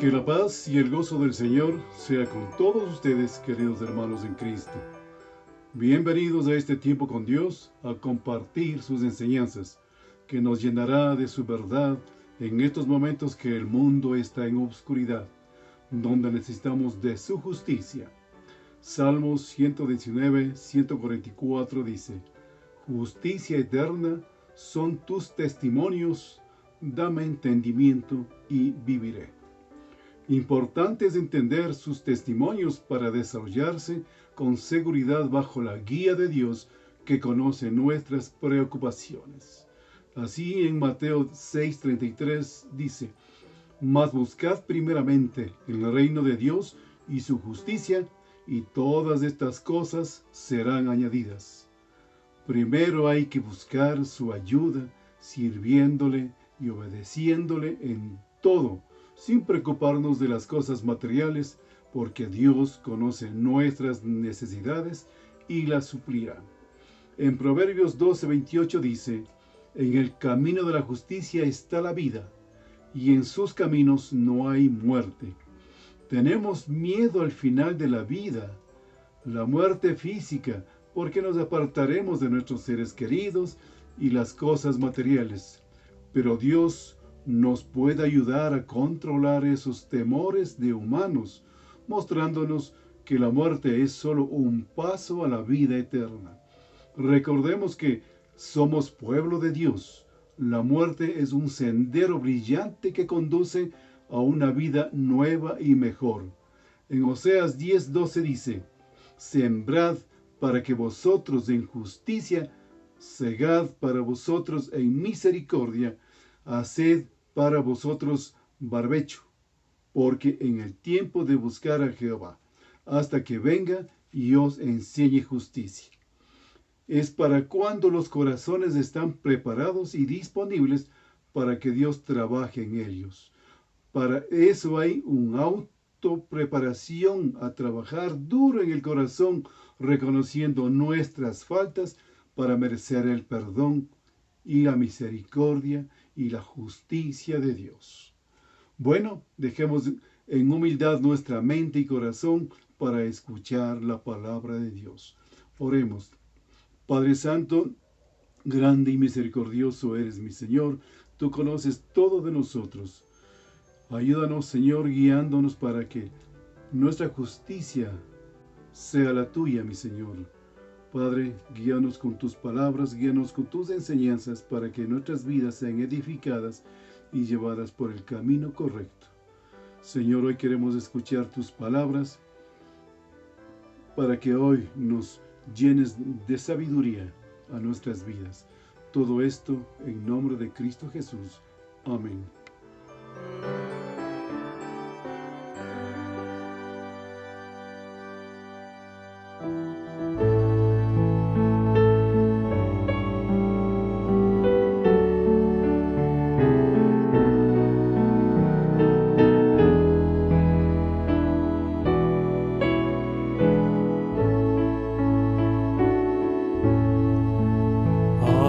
Que la paz y el gozo del Señor sea con todos ustedes, queridos hermanos en Cristo. Bienvenidos a este tiempo con Dios, a compartir sus enseñanzas, que nos llenará de su verdad en estos momentos que el mundo está en obscuridad, donde necesitamos de su justicia. Salmos 119, 144 dice: Justicia eterna son tus testimonios, dame entendimiento y viviré. Importante es entender sus testimonios para desarrollarse con seguridad bajo la guía de Dios que conoce nuestras preocupaciones. Así en Mateo 6:33 dice: Mas buscad primeramente el reino de Dios y su justicia, y todas estas cosas serán añadidas. Primero hay que buscar su ayuda, sirviéndole y obedeciéndole en todo, sin preocuparnos de las cosas materiales, porque Dios conoce nuestras necesidades y las suplirá. En Proverbios 12:28 dice: En el camino de la justicia está la vida, y en sus caminos no hay muerte. Tenemos miedo al final de la vida, la muerte física, porque nos apartaremos de nuestros seres queridos y las cosas materiales. Pero Dios nos puede ayudar a controlar esos temores de humanos, mostrándonos que la muerte es solo un paso a la vida eterna. Recordemos que somos pueblo de Dios. La muerte es un sendero brillante que conduce a una vida nueva y mejor. En Oseas 10:12 dice: Sembrad para que vosotros en justicia, segad para vosotros en misericordia, haced para vosotros barbecho, porque en el tiempo de buscar a Jehová, hasta que venga y os enseñe justicia. Es para cuando los corazones están preparados y disponibles para que Dios trabaje en ellos. Para eso hay una autopreparación a trabajar duro en el corazón, reconociendo nuestras faltas para merecer el perdón y la misericordia y la justicia de Dios. Bueno, dejemos en humildad nuestra mente y corazón para escuchar la palabra de Dios. Oremos. Padre Santo, grande y misericordioso eres mi Señor, tú conoces todo de nosotros. Ayúdanos, Señor, guiándonos para que nuestra justicia sea la tuya, mi Señor. Padre, guíanos con tus palabras, guíanos con tus enseñanzas para que nuestras vidas sean edificadas y llevadas por el camino correcto. Señor, hoy queremos escuchar tus palabras para que hoy nos llenes de sabiduría a nuestras vidas. Todo esto en nombre de Cristo Jesús. Amén.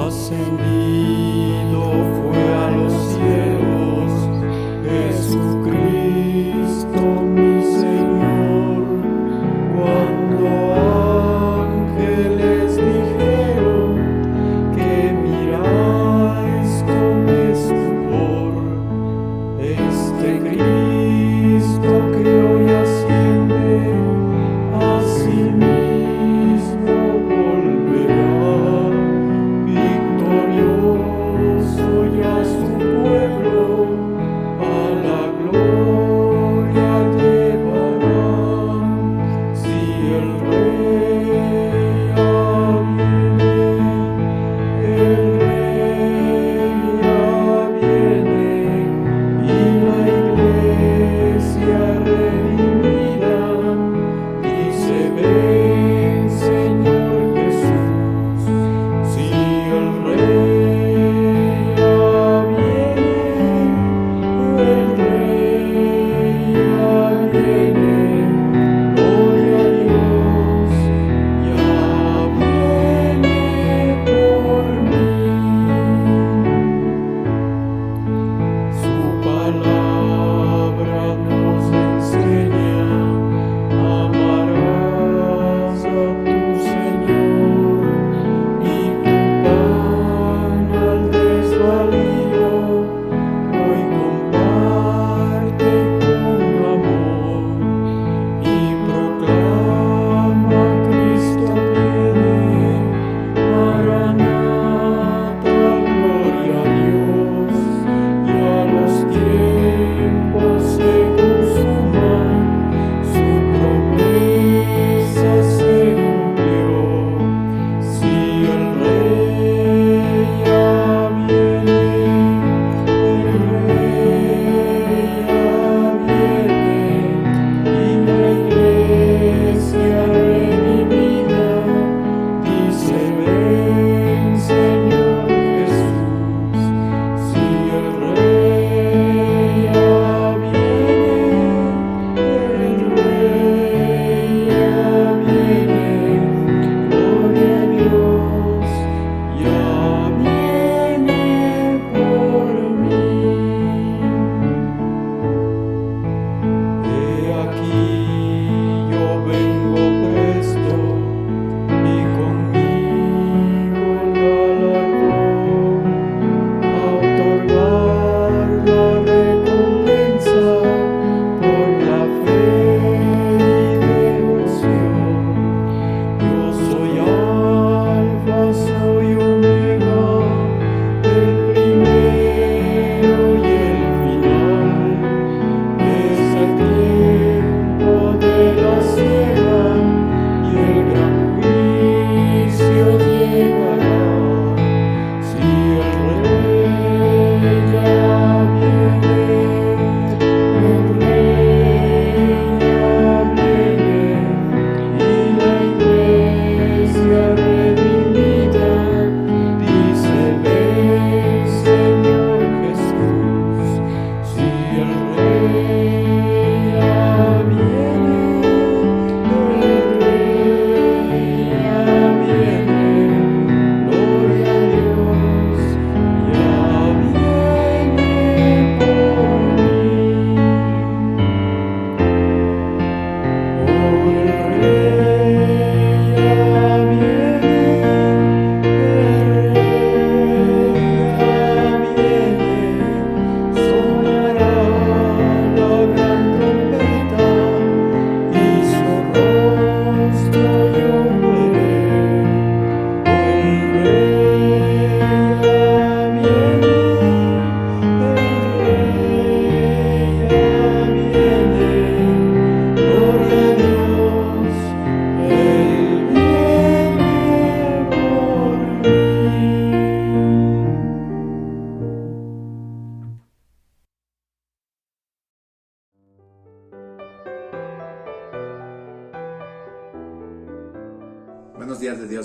Ascendido fue a los cielos, Jesucristo mi Señor, cuando ángeles dijeron que miráis con estupor, este Cristo que hoy asciende, a sí mismo volverá victorioso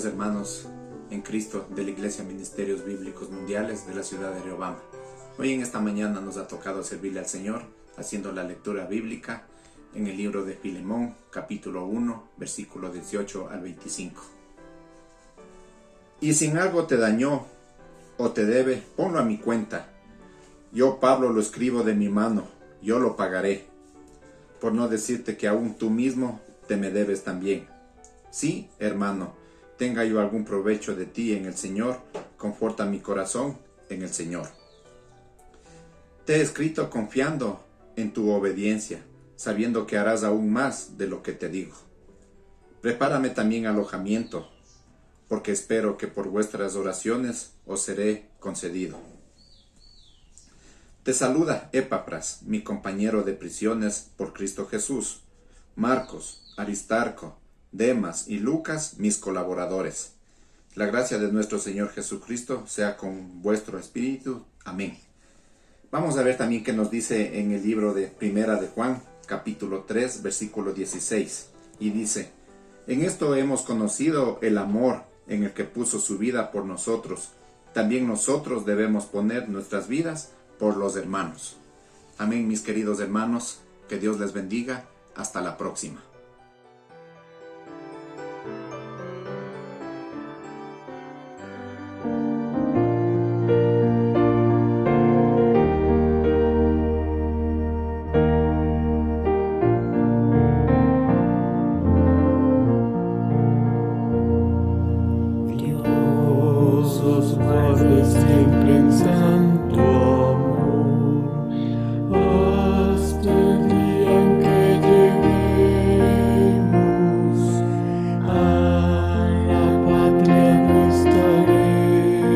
queridos hermanos en Cristo de la Iglesia Ministerios Bíblicos Mundiales de la ciudad de Riobamba. Hoy en esta mañana nos ha tocado servirle al Señor haciendo la lectura bíblica en el libro de Filemón, capítulo 1, versículo 18 al 25. Y si en algo te dañó o te debe, ponlo a mi cuenta. Yo, Pablo, lo escribo de mi mano, yo lo pagaré. Por no decirte que aún tú mismo te me debes también. Sí, hermano, tenga yo algún provecho de ti en el Señor, conforta mi corazón en el Señor. Te he escrito confiando en tu obediencia, sabiendo que harás aún más de lo que te digo. Prepárame también alojamiento, porque espero que por vuestras oraciones os seré concedido. Te saluda Epafras, mi compañero de prisiones por Cristo Jesús, Marcos, Aristarco, Demas y Lucas, mis colaboradores. La gracia de nuestro Señor Jesucristo sea con vuestro espíritu. Amén. Vamos a ver también qué nos dice en el libro de Primera de Juan, capítulo 3, versículo 16. Y dice: en esto hemos conocido el amor en el que puso su vida por nosotros. También nosotros debemos poner nuestras vidas por los hermanos. Amén, mis queridos hermanos. Que Dios les bendiga. Hasta la próxima. Dios Padre siempre en santo amor, hasta el día en que lleguemos a la patria no estaremos.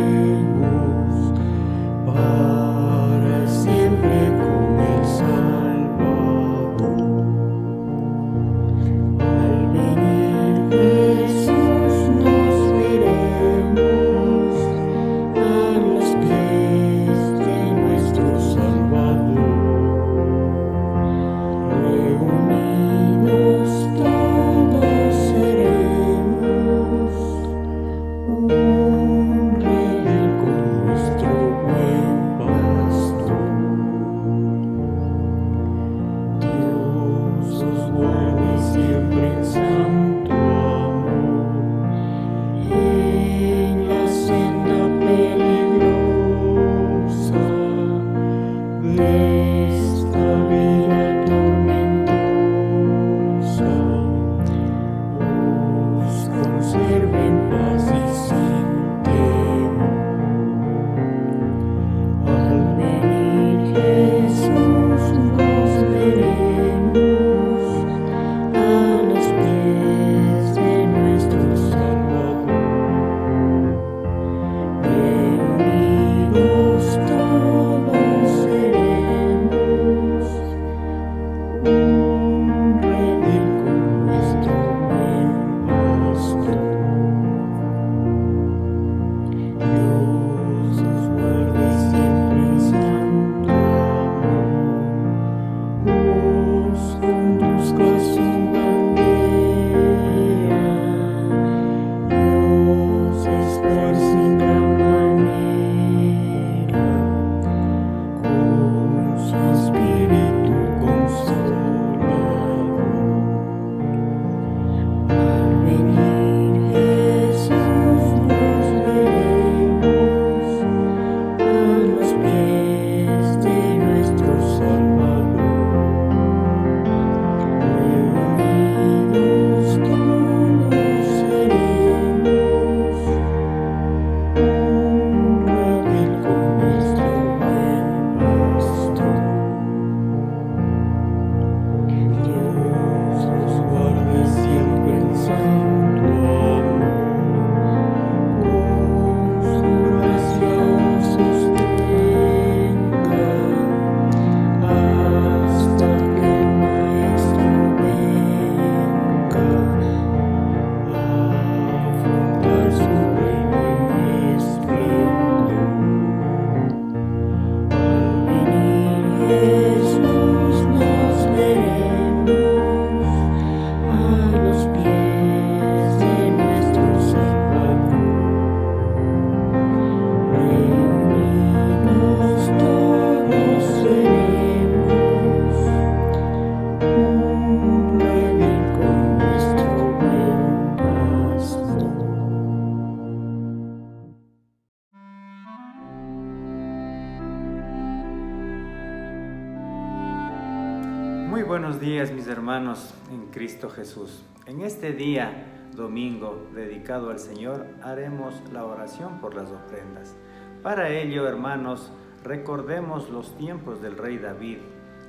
Muy buenos días, mis hermanos en Cristo Jesús. En este día, domingo, dedicado al Señor, haremos la oración por las ofrendas. Para ello, hermanos, recordemos los tiempos del rey David,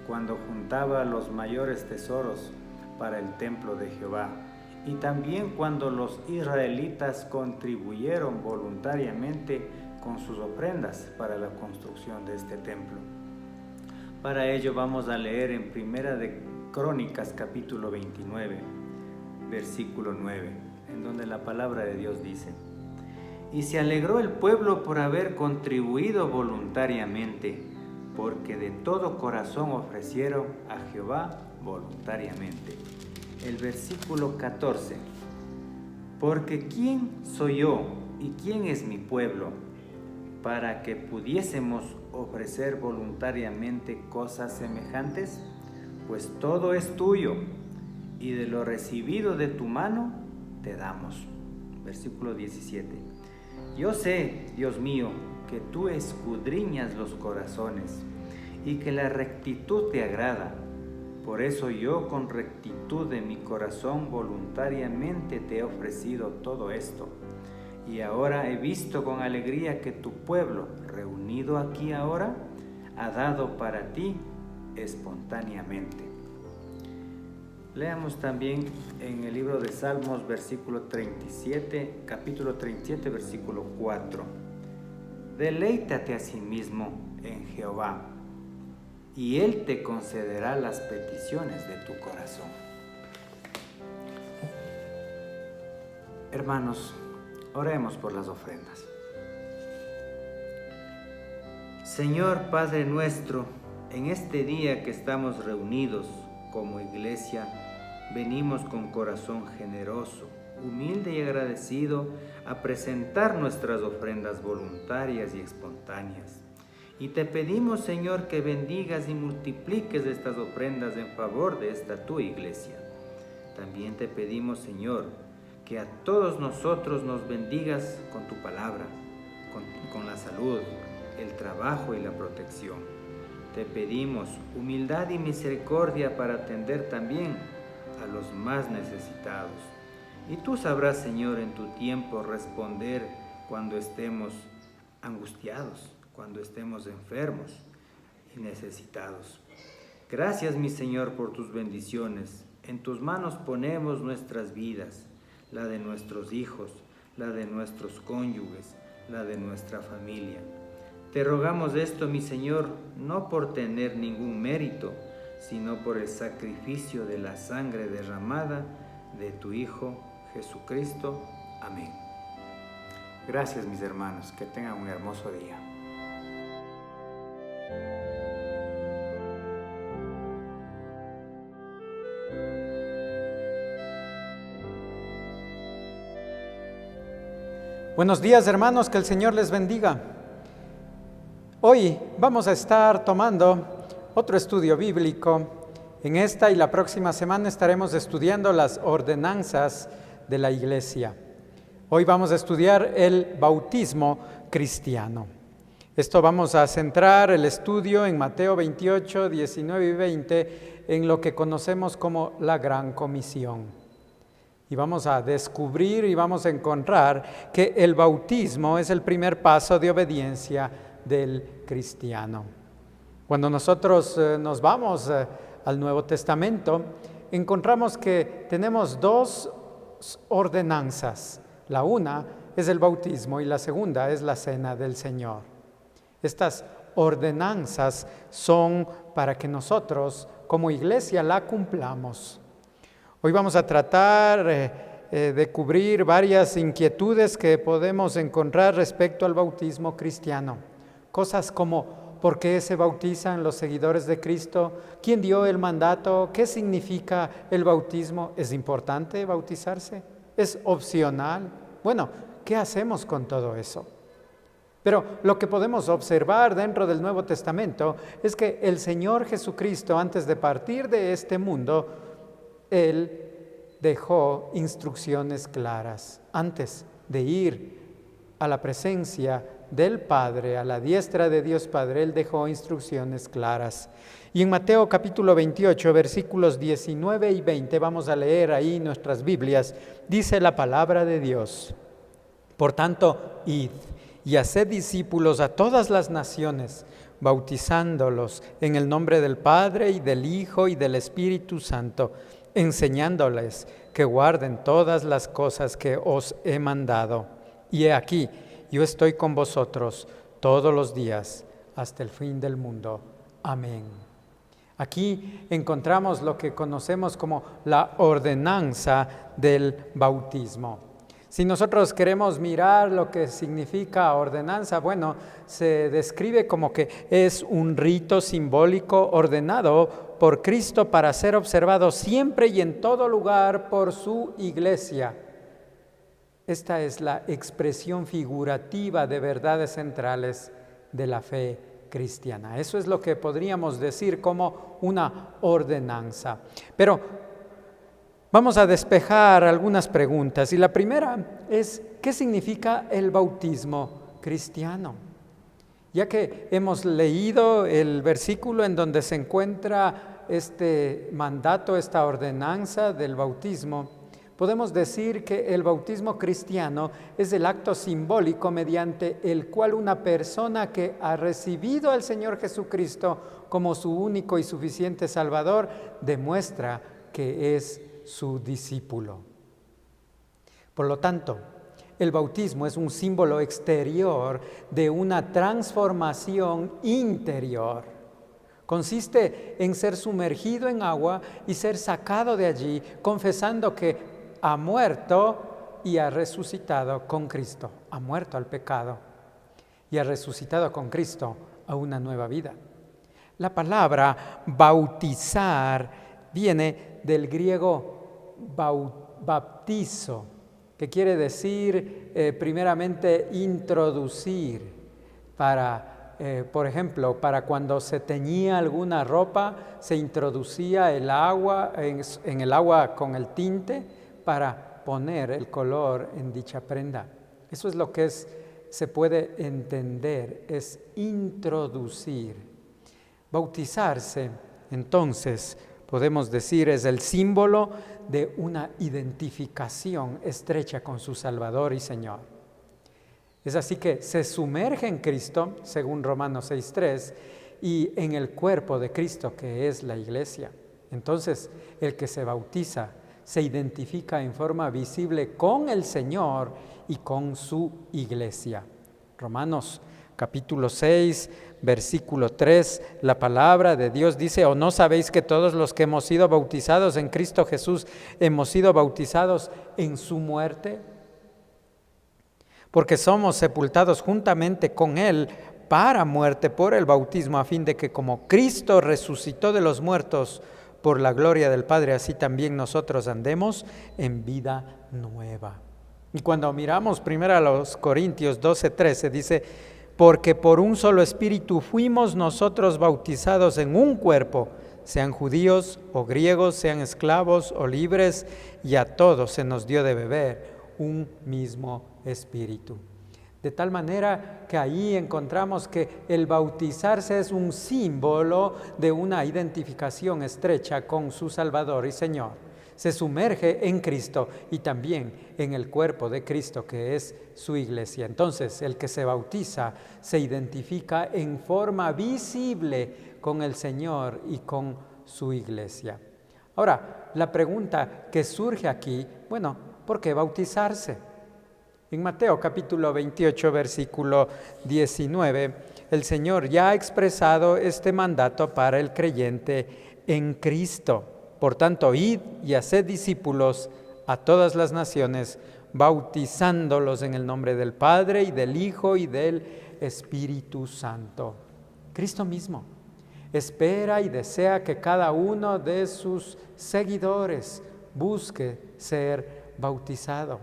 cuando juntaba los mayores tesoros para el templo de Jehová, y también cuando los israelitas contribuyeron voluntariamente con sus ofrendas para la construcción de este templo. Para ello vamos a leer en Primera de Crónicas capítulo 29, versículo 9, en donde la palabra de Dios dice: Y se alegró el pueblo por haber contribuido voluntariamente, porque de todo corazón ofrecieron a Jehová voluntariamente. El versículo 14: Porque ¿quién soy yo y quién es mi pueblo, para que pudiésemos ofrecer voluntariamente cosas semejantes? Pues todo es tuyo, y de lo recibido de tu mano te damos. Versículo 17: Yo sé, Dios mío, que tú escudriñas los corazones, y que la rectitud te agrada. Por eso yo con rectitud de mi corazón voluntariamente te he ofrecido todo esto. Y ahora he visto con alegría que tu pueblo, reunido aquí ahora, ha dado para ti espontáneamente. Leamos también en el libro de Salmos, capítulo 37, versículo 4. Deleítate a sí mismo en Jehová, y Él te concederá las peticiones de tu corazón. Hermanos, oremos por las ofrendas. Señor Padre nuestro, en este día que estamos reunidos como iglesia, venimos con corazón generoso, humilde y agradecido a presentar nuestras ofrendas voluntarias y espontáneas. Y te pedimos, Señor, que bendigas y multipliques estas ofrendas en favor de esta tu iglesia. También te pedimos, Señor, que a todos nosotros nos bendigas con tu palabra, con la salud, el trabajo y la protección. Te pedimos humildad y misericordia para atender también a los más necesitados. Y tú sabrás, Señor, en tu tiempo responder cuando estemos angustiados, cuando estemos enfermos y necesitados. Gracias, mi Señor, por tus bendiciones. En tus manos ponemos nuestras vidas, la de nuestros hijos, la de nuestros cónyuges, la de nuestra familia. Te rogamos esto, mi Señor, no por tener ningún mérito, sino por el sacrificio de la sangre derramada de tu Hijo Jesucristo. Amén. Gracias, mis hermanos, que tengan un hermoso día. Buenos días, hermanos, que el Señor les bendiga. Hoy vamos a estar tomando otro estudio bíblico. En esta y la próxima semana estaremos estudiando las ordenanzas de la Iglesia. Hoy vamos a estudiar el bautismo cristiano. Esto vamos a centrar el estudio en Mateo 28, 19 y 20, en lo que conocemos como la Gran Comisión. Y vamos a descubrir y vamos a encontrar que el bautismo es el primer paso de obediencia del cristiano. Cuando nosotros nos vamos al Nuevo Testamento, encontramos que tenemos dos ordenanzas. La una es el bautismo y la segunda es la cena del Señor. Estas ordenanzas son para que nosotros como iglesia la cumplamos. Hoy vamos a tratar de cubrir varias inquietudes que podemos encontrar respecto al bautismo cristiano. Cosas como ¿por qué se bautizan los seguidores de Cristo? ¿Quién dio el mandato? ¿Qué significa el bautismo? ¿Es importante bautizarse? ¿Es opcional? Bueno, ¿qué hacemos con todo eso? Pero lo que podemos observar dentro del Nuevo Testamento es que el Señor Jesucristo, antes de partir de este mundo, Él dejó instrucciones claras antes de ir a la presencia del Padre, a la diestra de Dios Padre, Él dejó instrucciones claras. Y en Mateo capítulo 28, versículos 19 y 20, vamos a leer ahí nuestras Biblias, dice la palabra de Dios: por tanto, id y haced discípulos a todas las naciones, bautizándolos en el nombre del Padre y del Hijo y del Espíritu Santo, enseñándoles que guarden todas las cosas que os he mandado. Y he aquí, yo estoy con vosotros todos los días hasta el fin del mundo. Amén. Aquí encontramos lo que conocemos como la ordenanza del bautismo. Si nosotros queremos mirar lo que significa ordenanza, bueno, se describe como que es un rito simbólico ordenado por Cristo para ser observado siempre y en todo lugar por su iglesia. Esta es la expresión figurativa de verdades centrales de la fe cristiana. Eso es lo que podríamos decir como una ordenanza. Pero vamos a despejar algunas preguntas. Y la primera es: ¿qué significa el bautismo cristiano? Ya que hemos leído el versículo en donde se encuentra este mandato, esta ordenanza del bautismo, podemos decir que el bautismo cristiano es el acto simbólico mediante el cual una persona que ha recibido al Señor Jesucristo como su único y suficiente Salvador demuestra que es su discípulo. Por lo tanto, el bautismo es un símbolo exterior de una transformación interior. Consiste en ser sumergido en agua y ser sacado de allí, confesando que ha muerto y ha resucitado con Cristo. Ha muerto al pecado y ha resucitado con Cristo a una nueva vida. La palabra bautizar viene del griego baptizo, que quiere decir primeramente introducir. Por ejemplo, para cuando se teñía alguna ropa, se introducía el agua en el agua con el tinte para poner el color en dicha prenda. Eso es lo que se puede entender, es introducir. Bautizarse, entonces, podemos decir, es el símbolo de una identificación estrecha con su Salvador y Señor. Es así que se sumerge en Cristo, según Romanos 6:3, y en el cuerpo de Cristo, que es la iglesia. Entonces, el que se bautiza se identifica en forma visible con el Señor y con su iglesia. Romanos capítulo 6, versículo 3, la palabra de Dios dice: ¿o no sabéis que todos los que hemos sido bautizados en Cristo Jesús hemos sido bautizados en su muerte? Porque somos sepultados juntamente con Él para muerte por el bautismo, a fin de que como Cristo resucitó de los muertos por la gloria del Padre, así también nosotros andemos en vida nueva. Y cuando miramos primero a los Corintios 12:13, dice: porque por un solo espíritu fuimos nosotros bautizados en un cuerpo, sean judíos o griegos, sean esclavos o libres, y a todos se nos dio de beber un mismo espíritu. De tal manera que ahí encontramos que el bautizarse es un símbolo de una identificación estrecha con su Salvador y Señor. Se sumerge en Cristo y también en el cuerpo de Cristo, que es su iglesia. Entonces, el que se bautiza se identifica en forma visible con el Señor y con su iglesia. Ahora, la pregunta que surge aquí, bueno, ¿por qué bautizarse? En Mateo capítulo 28, versículo 19, el Señor ya ha expresado este mandato para el creyente en Cristo. Por tanto, id y haced discípulos a todas las naciones, bautizándolos en el nombre del Padre y del Hijo y del Espíritu Santo. Cristo mismo espera y desea que cada uno de sus seguidores busque ser bautizado.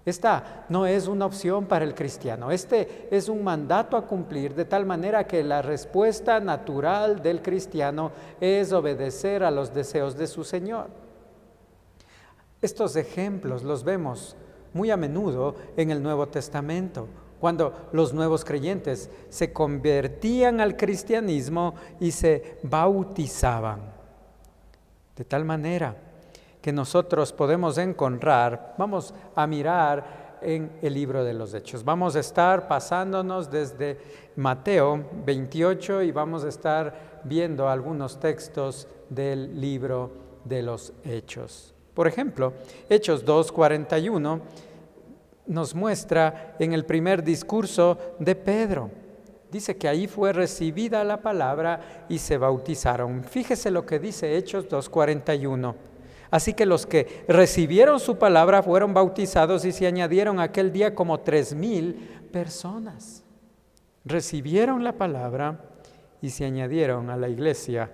Esta no es una opción para el cristiano, este es un mandato a cumplir, de tal manera que la respuesta natural del cristiano es obedecer a los deseos de su Señor. Estos ejemplos los vemos muy a menudo en el Nuevo Testamento, cuando los nuevos creyentes se convertían al cristianismo y se bautizaban. De tal manera que nosotros podemos encontrar, vamos a mirar en el libro de los Hechos. Vamos a estar pasándonos desde Mateo 28 y vamos a estar viendo algunos textos del libro de los Hechos. Por ejemplo, Hechos 2:41 nos muestra en el primer discurso de Pedro. Dice que ahí fue recibida la palabra y se bautizaron. Fíjese lo que dice Hechos 2:41. Así que los que recibieron su palabra fueron bautizados y se añadieron aquel día como 3,000 personas. Recibieron la palabra y se añadieron a la iglesia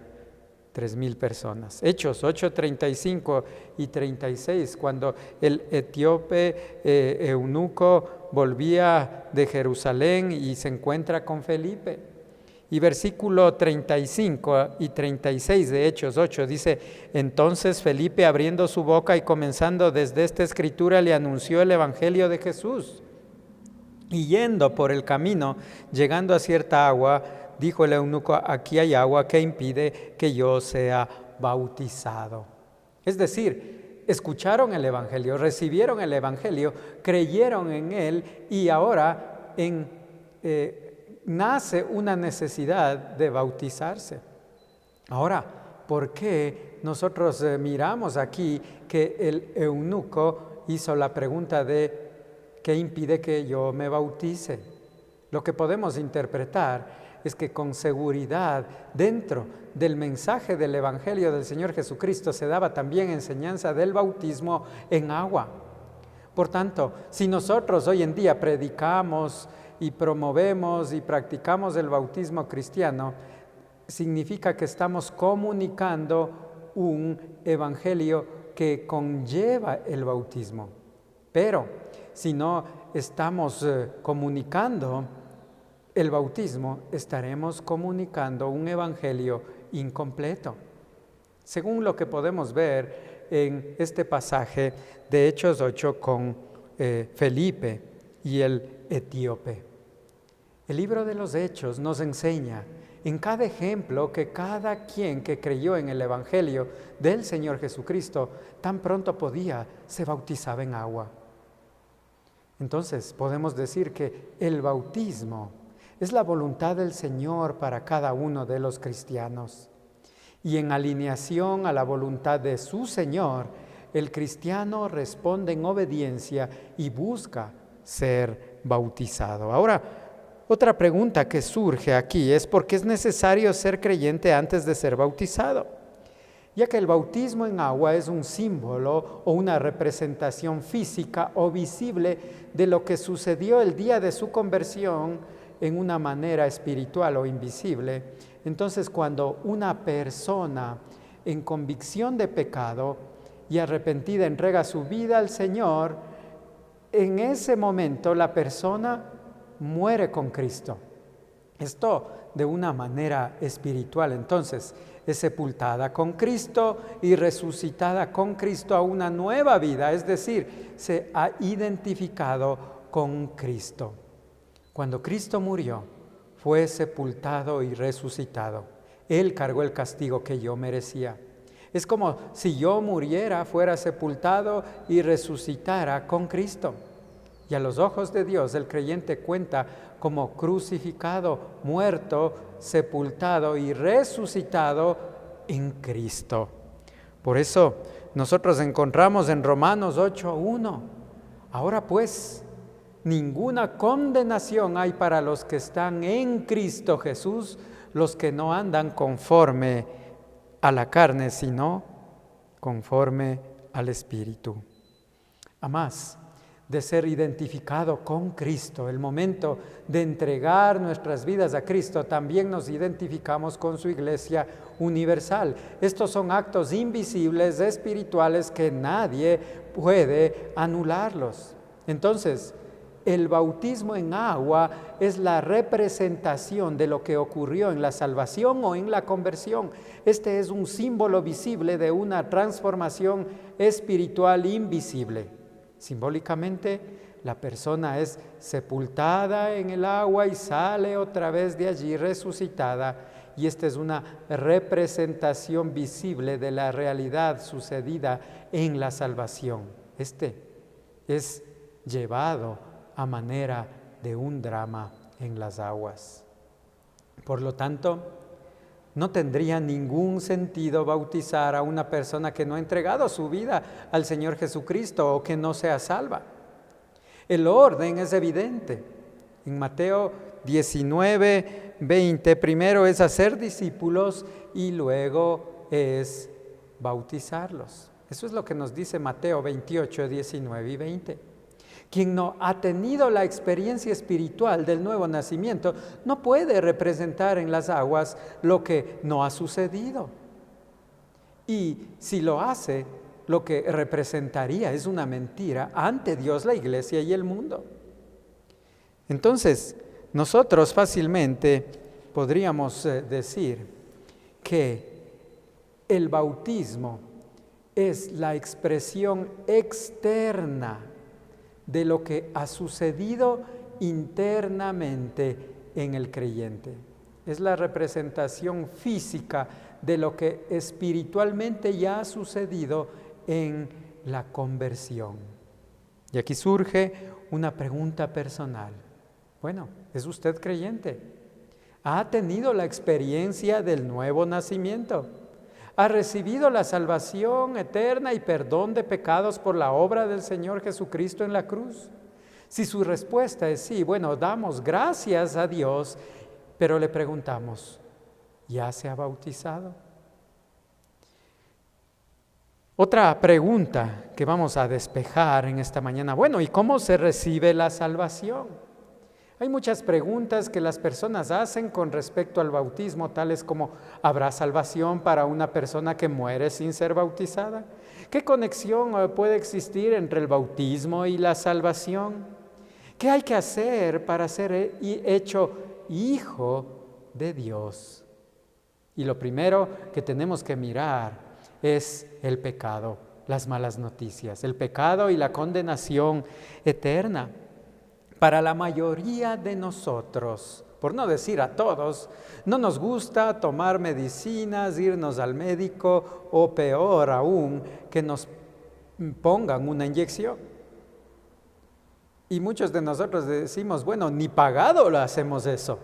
3,000 personas. Hechos 8:35 y 36, cuando el etíope eunuco volvía de Jerusalén y se encuentra con Felipe. Y versículo 35 y 36 de Hechos 8 dice: entonces Felipe, abriendo su boca y comenzando desde esta escritura, le anunció el evangelio de Jesús. Y yendo por el camino, llegando a cierta agua, dijo el eunuco: aquí hay agua que impide que yo sea bautizado. Es decir, escucharon el evangelio, recibieron el evangelio, creyeron en él y ahora nace una necesidad de bautizarse. Ahora, ¿por qué nosotros miramos aquí que el eunuco hizo la pregunta de ¿qué impide que yo me bautice? Lo que podemos interpretar es que con seguridad dentro del mensaje del Evangelio del Señor Jesucristo se daba también enseñanza del bautismo en agua. Por tanto, si nosotros hoy en día predicamos y promovemos y practicamos el bautismo cristiano, significa que estamos comunicando un evangelio que conlleva el bautismo. Pero si no estamos comunicando el bautismo, estaremos comunicando un evangelio incompleto. Según lo que podemos ver en este pasaje de Hechos 8 con Felipe y el etíope. El libro de los Hechos nos enseña en cada ejemplo que cada quien que creyó en el evangelio del Señor Jesucristo, tan pronto podía, se bautizaba en agua. Entonces podemos decir que el bautismo es la voluntad del Señor para cada uno de los cristianos. Y en alineación a la voluntad de su Señor, el cristiano responde en obediencia y busca ser bautizado. Ahora, otra pregunta que surge aquí es: ¿por qué es necesario ser creyente antes de ser bautizado? Ya que el bautismo en agua es un símbolo o una representación física o visible de lo que sucedió el día de su conversión en una manera espiritual o invisible. Entonces, cuando una persona en convicción de pecado y arrepentida entrega su vida al Señor, en ese momento la persona muere con Cristo. Esto de una manera espiritual. Entonces, es sepultada con Cristo y resucitada con Cristo a una nueva vida, es decir, se ha identificado con Cristo. Cuando Cristo murió, fue sepultado y resucitado. Él cargó el castigo que yo merecía. Es como si yo muriera, fuera sepultado y resucitara con Cristo. Y a los ojos de Dios, el creyente cuenta como crucificado, muerto, sepultado y resucitado en Cristo. Por eso nosotros encontramos en Romanos 8:1: ahora pues, ninguna condenación hay para los que están en Cristo Jesús, los que no andan conforme a la carne, sino conforme al Espíritu. A más de ser identificado con Cristo, el momento de entregar nuestras vidas a Cristo, también nos identificamos con su iglesia universal. Estos son actos invisibles, espirituales, que nadie puede anularlos. Entonces, el bautismo en agua es la representación de lo que ocurrió en la salvación o en la conversión. Este es un símbolo visible de una transformación espiritual invisible. Simbólicamente, la persona es sepultada en el agua y sale otra vez de allí resucitada. Y esta es una representación visible de la realidad sucedida en la salvación. Este es llevado a manera de un drama en las aguas. Por lo tanto, no tendría ningún sentido bautizar a una persona que no ha entregado su vida al Señor Jesucristo o que no sea salva. El orden es evidente. En Mateo 19, 20, primero es hacer discípulos y luego es bautizarlos. Eso es lo que nos dice Mateo 28, 19 y 20. Quien no ha tenido la experiencia espiritual del nuevo nacimiento no puede representar en las aguas lo que no ha sucedido. Y si lo hace, lo que representaría es una mentira ante Dios, la iglesia y el mundo. Entonces, nosotros fácilmente podríamos decir que el bautismo es la expresión externa de lo que ha sucedido internamente en el creyente. Es la representación física de lo que espiritualmente ya ha sucedido en la conversión. Y aquí surge una pregunta personal. Bueno, ¿es usted creyente? ¿Ha tenido la experiencia del nuevo nacimiento? ¿Ha recibido la salvación eterna y perdón de pecados por la obra del Señor Jesucristo en la cruz? Si su respuesta es sí, bueno, damos gracias a Dios, pero le preguntamos, ¿ya se ha bautizado? Otra pregunta que vamos a despejar en esta mañana, bueno, ¿y cómo se recibe la salvación? Hay muchas preguntas que las personas hacen con respecto al bautismo, tales como, ¿habrá salvación para una persona que muere sin ser bautizada? ¿Qué conexión puede existir entre el bautismo y la salvación? ¿Qué hay que hacer para ser hecho hijo de Dios? Y lo primero que tenemos que mirar es el pecado, las malas noticias, el pecado y la condenación eterna. Para la mayoría de nosotros, por no decir a todos, no nos gusta tomar medicinas, irnos al médico o peor aún, que nos pongan una inyección. Y muchos de nosotros decimos, bueno, ni pagado lo hacemos eso.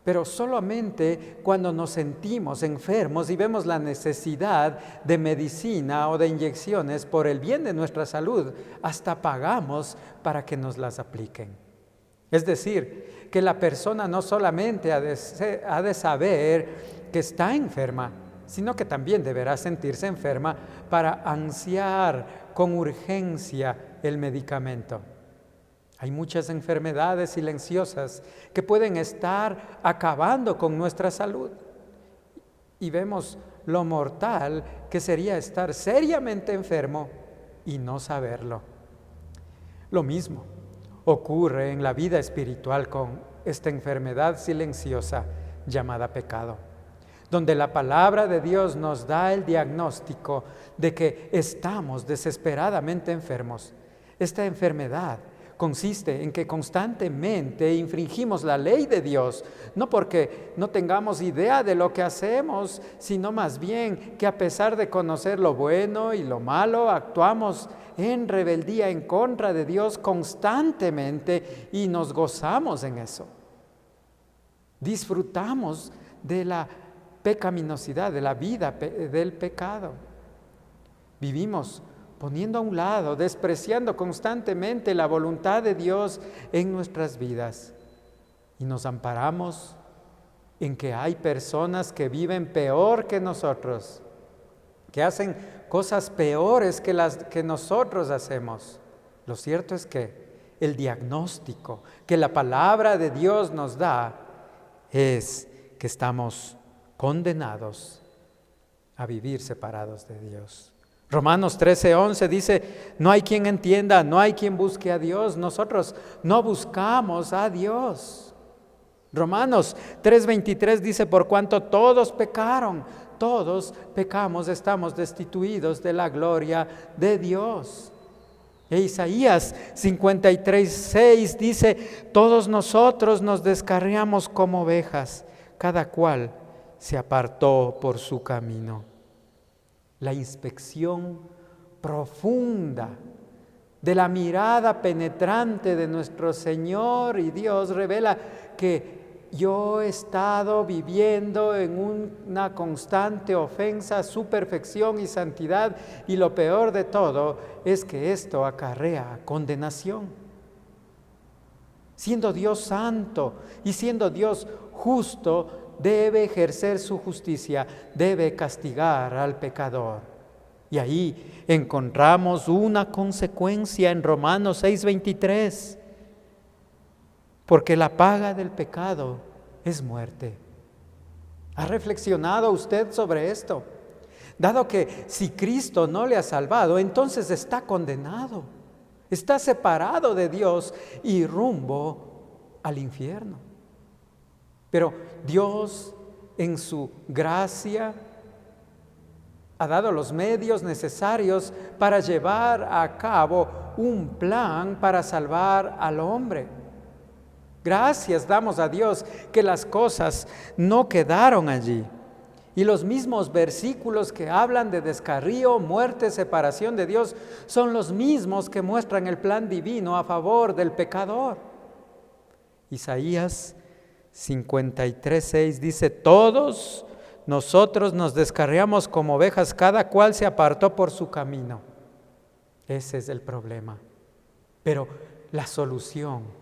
Pero solamente cuando nos sentimos enfermos y vemos la necesidad de medicina o de inyecciones por el bien de nuestra salud, hasta pagamos para que nos las apliquen. Es decir, que la persona no solamente ha de saber que está enferma, sino que también deberá sentirse enferma para ansiar con urgencia el medicamento. Hay muchas enfermedades silenciosas que pueden estar acabando con nuestra salud. Y vemos lo mortal que sería estar seriamente enfermo y no saberlo. Lo mismo ocurre en la vida espiritual con esta enfermedad silenciosa llamada pecado, donde la palabra de Dios nos da el diagnóstico de que estamos desesperadamente enfermos. Esta enfermedad consiste en que constantemente infringimos la ley de Dios, no porque no tengamos idea de lo que hacemos, sino más bien que a pesar de conocer lo bueno y lo malo, actuamos en rebeldía en contra de Dios constantemente y nos gozamos en eso. Disfrutamos de la pecaminosidad, de la vida del pecado. Vivimos poniendo a un lado, despreciando constantemente la voluntad de Dios en nuestras vidas. Y nos amparamos en que hay personas que viven peor que nosotros, que hacen cosas peores que las que nosotros hacemos. Lo cierto es que el diagnóstico que la palabra de Dios nos da es que estamos condenados a vivir separados de Dios. Romanos 13:11 dice, no hay quien entienda, no hay quien busque a Dios. Nosotros no buscamos a Dios. Romanos 3:23 dice, por cuanto todos pecaron, todos pecamos, estamos destituidos de la gloria de Dios. E Isaías 53:6 dice: todos nosotros nos descarriamos como ovejas, cada cual se apartó por su camino. La inspección profunda de la mirada penetrante de nuestro Señor y Dios revela que yo he estado viviendo en una constante ofensa a su perfección y santidad, y lo peor de todo es que esto acarrea condenación. Siendo Dios santo y siendo Dios justo, debe ejercer su justicia, debe castigar al pecador. Y ahí encontramos una consecuencia en Romanos 6:23. Porque la paga del pecado es muerte. ¿Ha reflexionado usted sobre esto? Dado que si Cristo no le ha salvado, entonces está condenado, está separado de Dios y rumbo al infierno. Pero Dios, en su gracia, ha dado los medios necesarios para llevar a cabo un plan para salvar al hombre. Gracias damos a Dios que las cosas no quedaron allí. Y los mismos versículos que hablan de descarrío, muerte, separación de Dios, son los mismos que muestran el plan divino a favor del pecador. Isaías 53:6 dice: todos nosotros nos descarriamos como ovejas, cada cual se apartó por su camino. Ese es el problema. Pero la solución: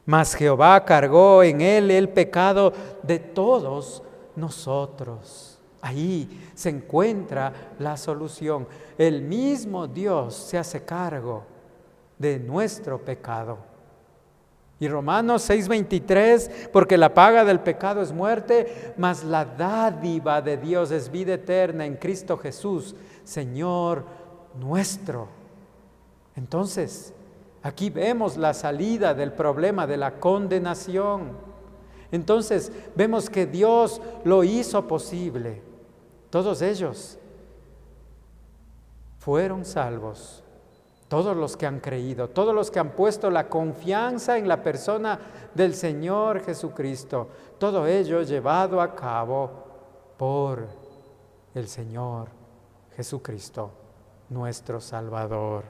mas Jehová cargó en él el pecado de todos nosotros. Ahí se encuentra la solución. El mismo Dios se hace cargo de nuestro pecado. Y Romanos 6:23, porque la paga del pecado es muerte, mas la dádiva de Dios es vida eterna en Cristo Jesús, Señor nuestro. Entonces, aquí vemos la salida del problema de la condenación. Entonces vemos que Dios lo hizo posible. Todos ellos fueron salvos. Todos los que han creído, todos los que han puesto la confianza en la persona del Señor Jesucristo. Todo ello llevado a cabo por el Señor Jesucristo, nuestro Salvador.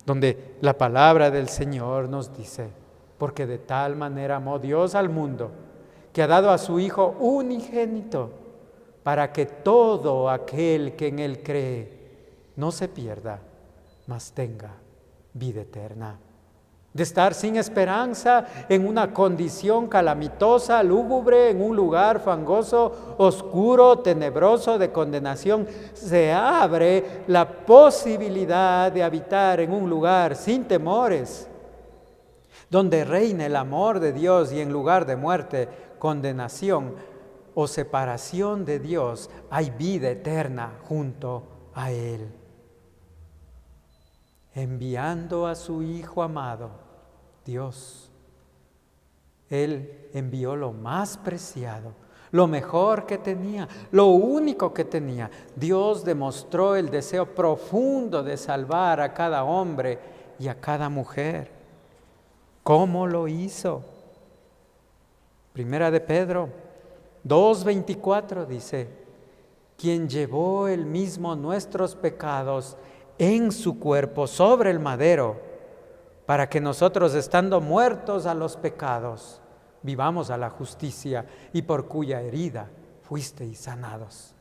Donde la palabra del Señor nos dice: porque de tal manera amó Dios al mundo, que ha dado a su Hijo unigénito, para que todo aquel que en Él cree no se pierda, mas tenga vida eterna. De estar sin esperanza, en una condición calamitosa, lúgubre, en un lugar fangoso, oscuro, tenebroso, de condenación, se abre la posibilidad de habitar en un lugar sin temores, donde reina el amor de Dios, y en lugar de muerte, condenación o separación de Dios, hay vida eterna junto a Él. Enviando a su Hijo amado, Dios, Él envió lo más preciado, lo mejor que tenía, lo único que tenía. Dios demostró el deseo profundo de salvar a cada hombre y a cada mujer. ¿Cómo lo hizo? Primera de Pedro 2:24 dice: quien llevó él mismo nuestros pecados en su cuerpo sobre el madero, para que nosotros, estando muertos a los pecados, vivamos a la justicia, y por cuya herida fuisteis sanados.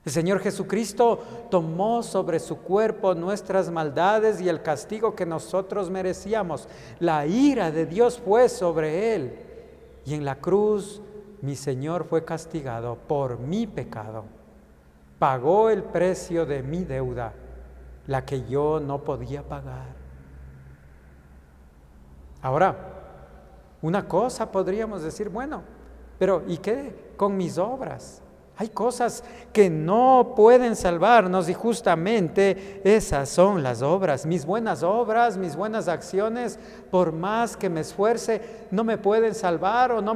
El Señor Jesucristo tomó sobre su cuerpo nuestras maldades y el castigo que nosotros merecíamos. La ira de Dios fue sobre Él, y en la cruz mi Señor fue castigado por mi pecado. Pagó el precio de mi deuda, la que yo no podía pagar. Ahora, una cosa podríamos decir: bueno, pero ¿y qué con mis obras? Hay cosas que no pueden salvarnos, y justamente esas son las obras. Mis buenas obras, mis buenas acciones, por más que me esfuerce, no me pueden salvar, o no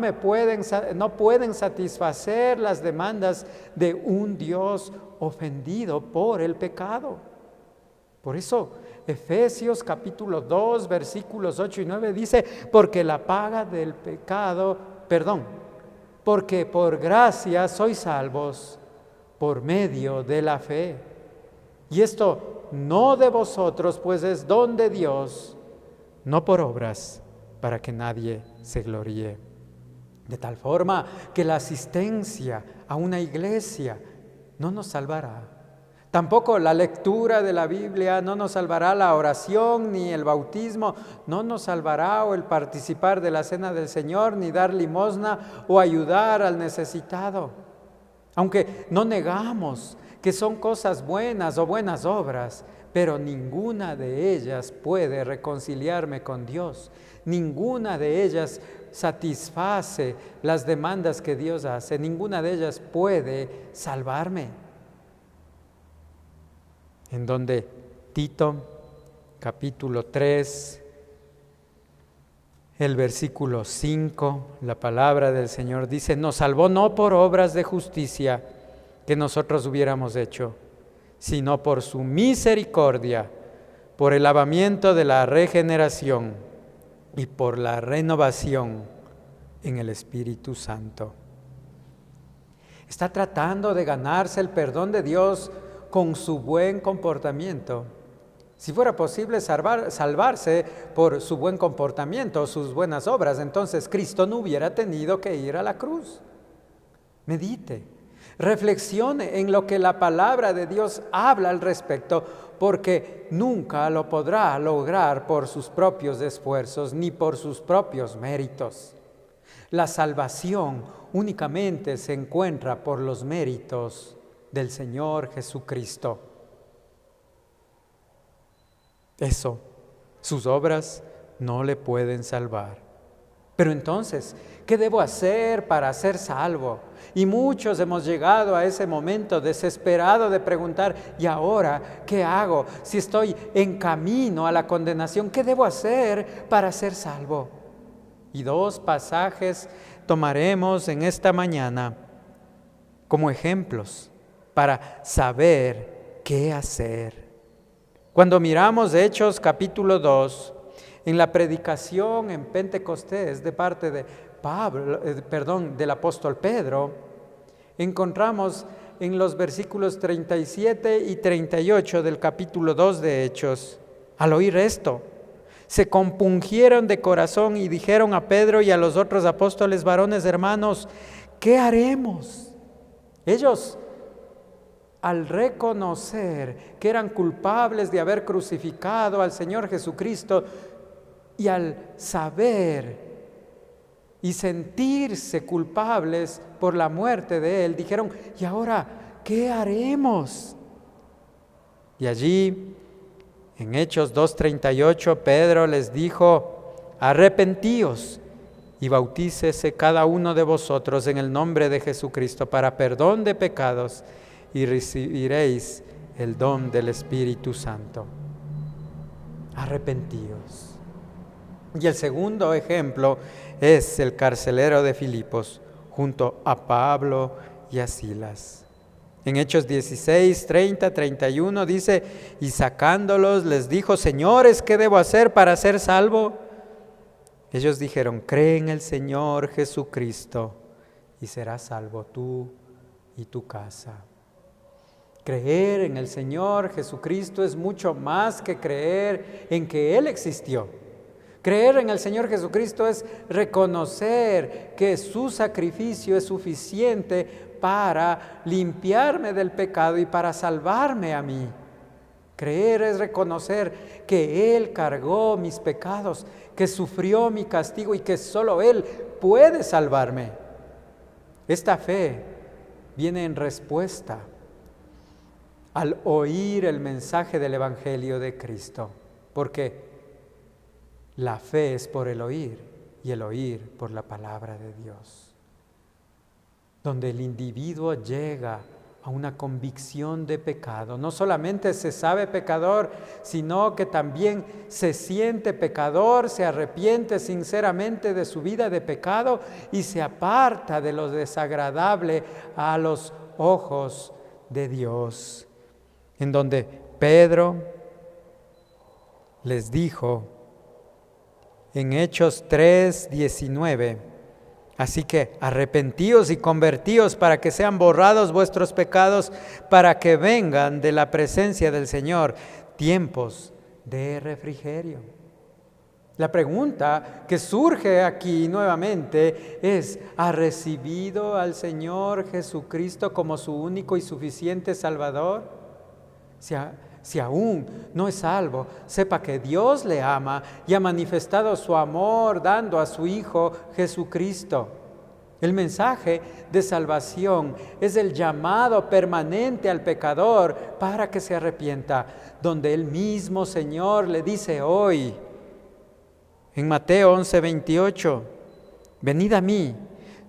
pueden satisfacer las demandas de un Dios ofendido por el pecado. Por eso Efesios capítulo 2, versículos 8 y 9 dice, porque la paga del pecado, porque por gracia sois salvos por medio de la fe. Y esto no de vosotros, pues es don de Dios, no por obras, para que nadie se gloríe. De tal forma que la asistencia a una iglesia no nos salvará. Tampoco la lectura de la Biblia no nos salvará, la oración ni el bautismo no nos salvará, o el participar de la cena del Señor, ni dar limosna o ayudar al necesitado. Aunque no negamos que son cosas buenas o buenas obras, pero ninguna de ellas puede reconciliarme con Dios. Ninguna de ellas satisface las demandas que Dios hace. Ninguna de ellas puede salvarme. En donde Tito, capítulo 3, el versículo 5, la palabra del Señor dice, nos salvó no por obras de justicia que nosotros hubiéramos hecho, sino por su misericordia, por el lavamiento de la regeneración y por la renovación en el Espíritu Santo. Está tratando de ganarse el perdón de Dios con su buen comportamiento. Si fuera posible salvarse por su buen comportamiento, sus buenas obras, entonces Cristo no hubiera tenido que ir a la cruz. Medite, reflexione en lo que la palabra de Dios habla al respecto, porque nunca lo podrá lograr por sus propios esfuerzos ni por sus propios méritos. La salvación únicamente se encuentra por los méritos del Señor Jesucristo. Eso, sus obras no le pueden salvar. Pero entonces, ¿qué debo hacer para ser salvo? Y muchos hemos llegado a ese momento desesperado de preguntar, ¿y ahora qué hago? Si estoy en camino a la condenación, ¿qué debo hacer para ser salvo? Y 2 pasajes tomaremos en esta mañana como ejemplos para saber qué hacer. Cuando miramos Hechos capítulo 2, en la predicación en Pentecostés de parte de del apóstol Pedro, encontramos en los versículos 37 y 38 del capítulo 2 de Hechos, al oír esto, se compungieron de corazón y dijeron a Pedro y a los otros apóstoles, varones hermanos, ¿qué haremos? Ellos, al reconocer que eran culpables de haber crucificado al Señor Jesucristo y al saber y sentirse culpables por la muerte de Él, dijeron, ¿y ahora qué haremos? Y allí, en Hechos 2:38, Pedro les dijo, arrepentíos y bautícese cada uno de vosotros en el nombre de Jesucristo para perdón de pecados y recibiréis el don del Espíritu Santo. Arrepentíos. Y el segundo ejemplo es el carcelero de Filipos, junto a Pablo y a Silas. En Hechos 16, 30, 31 dice, y sacándolos les dijo, señores, ¿qué debo hacer para ser salvo? Ellos dijeron, cree en el Señor Jesucristo y serás salvo tú y tu casa. Creer en el Señor Jesucristo es mucho más que creer en que Él existió. Creer en el Señor Jesucristo es reconocer que su sacrificio es suficiente para limpiarme del pecado y para salvarme a mí. Creer es reconocer que Él cargó mis pecados, que sufrió mi castigo y que solo Él puede salvarme. Esta fe viene en respuesta al oír el mensaje del Evangelio de Cristo, porque la fe es por el oír y el oír por la palabra de Dios, donde el individuo llega a una convicción de pecado. No solamente se sabe pecador, sino que también se siente pecador, se arrepiente sinceramente de su vida de pecado y se aparta de lo desagradable a los ojos de Dios. En donde Pedro les dijo en Hechos 3:19, así que arrepentíos y convertíos para que sean borrados vuestros pecados, para que vengan de la presencia del Señor tiempos de refrigerio. La pregunta que surge aquí nuevamente es: ¿ha recibido al Señor Jesucristo como su único y suficiente Salvador? Si aún no es salvo, sepa que Dios le ama y ha manifestado su amor dando a su Hijo Jesucristo. El mensaje de salvación es el llamado permanente al pecador para que se arrepienta, donde el mismo Señor le dice hoy, en Mateo 11:28, venid a mí,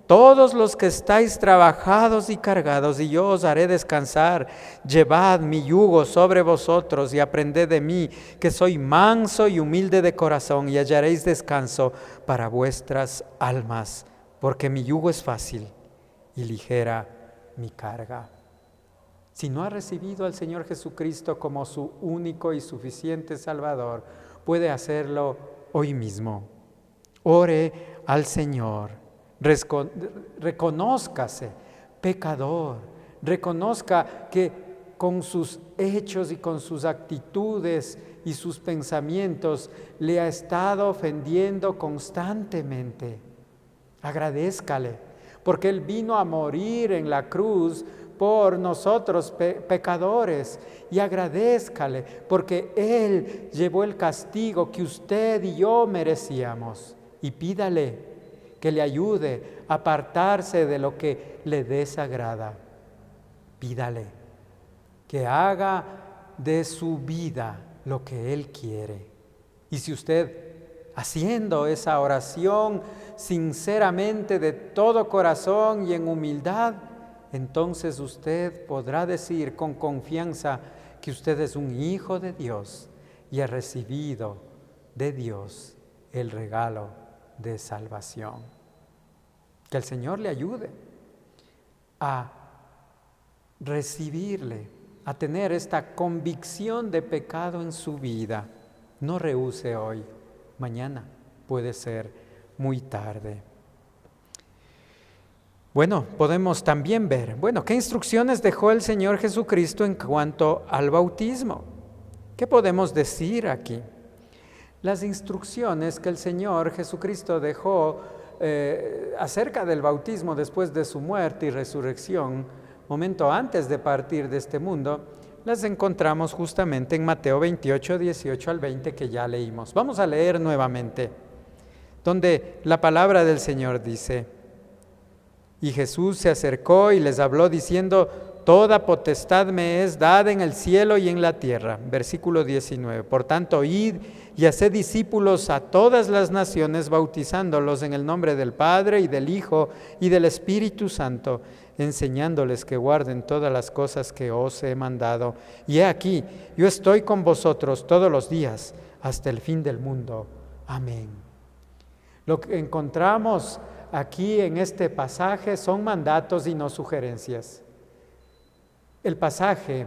todos los que estáis trabajados y cargados, y yo os haré descansar. Llevad mi yugo sobre vosotros y aprended de mí, que soy manso y humilde de corazón, y hallaréis descanso para vuestras almas, porque mi yugo es fácil y ligera mi carga. Si no ha recibido al Señor Jesucristo como su único y suficiente Salvador, puede hacerlo hoy mismo. Ore al Señor. Reconózcase pecador, reconozca que con sus hechos y con sus actitudes y sus pensamientos le ha estado ofendiendo constantemente. Agradézcale, porque Él vino a morir en la cruz por nosotros pecadores, y agradézcale porque Él llevó el castigo que usted y yo merecíamos, y pídale que le ayude a apartarse de lo que le desagrada. Pídale que haga de su vida lo que Él quiere. Y si usted, haciendo esa oración sinceramente de todo corazón y en humildad, entonces usted podrá decir con confianza que usted es un hijo de Dios y ha recibido de Dios el regalo de salvación. Que el Señor le ayude a recibirle, a tener esta convicción de pecado en su vida. No rehúse hoy, mañana puede ser muy tarde. Bueno, podemos también ver, ¿qué instrucciones dejó el Señor Jesucristo en cuanto al bautismo? ¿Qué podemos decir aquí? Las instrucciones que el Señor Jesucristo dejó acerca del bautismo después de su muerte y resurrección, momento antes de partir de este mundo, las encontramos justamente en Mateo 28, 18 al 20 que ya leímos. Vamos a leer nuevamente, donde la palabra del Señor dice: y Jesús se acercó y les habló diciendo: toda potestad me es dada en el cielo y en la tierra. Versículo 19. Por tanto, id y haced discípulos a todas las naciones, bautizándolos en el nombre del Padre y del Hijo y del Espíritu Santo, enseñándoles que guarden todas las cosas que os he mandado. Y he aquí, yo estoy con vosotros todos los días hasta el fin del mundo. Amén. Lo que encontramos aquí en este pasaje son mandatos y no sugerencias. El pasaje